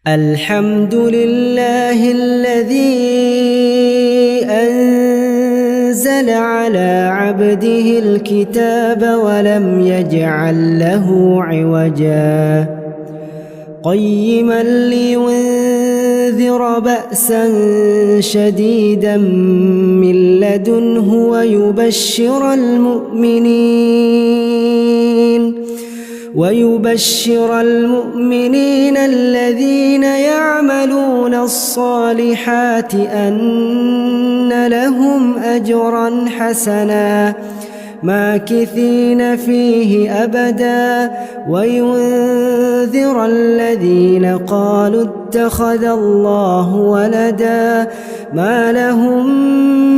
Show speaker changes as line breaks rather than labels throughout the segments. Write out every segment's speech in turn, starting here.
الحمد لله الذي أنزل على عبده الكتاب ولم يجعل له عوجا قيما لينذر بأسا شديدا من لدنه ويبشر المؤمنين الذين يعملون الصالحات أن لهم أجرا حسنا ماكثين فيه أبدا وينذر الذين قالوا اتخذ الله ولدا ما لهم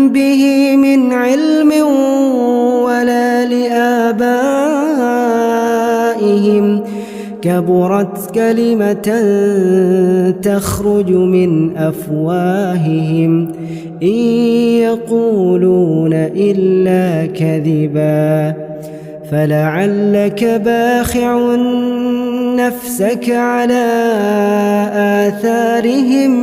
به من علم ولا لآبائهم كبرت كلمة تخرج من أفواههم إن يقولون إلا كذبا فلعلك باخع نفسك على آثارهم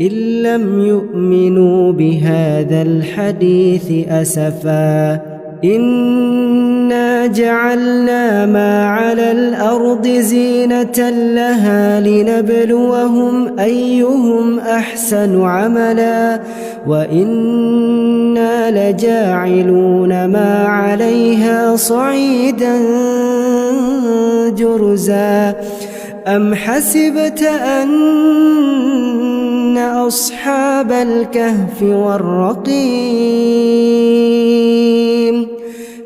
إن لم يؤمنوا بهذا الحديث أسفا إنا جعلنا ما على الأرض زينة لها لنبلوهم أيهم أحسن عملا وإنا لجاعلون ما عليها صعيدا جرزا أم حسبت أن أصحاب الكهف والرقيم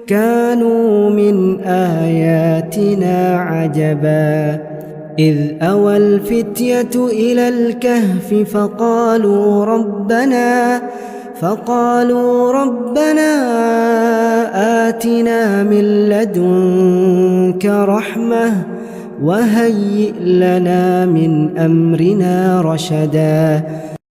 كانوا من آياتنا عجبا إذ أوى الفتية إلى الكهف فقالوا ربنا آتنا من لدنك رحمة وهيئ لنا من أمرنا رشدا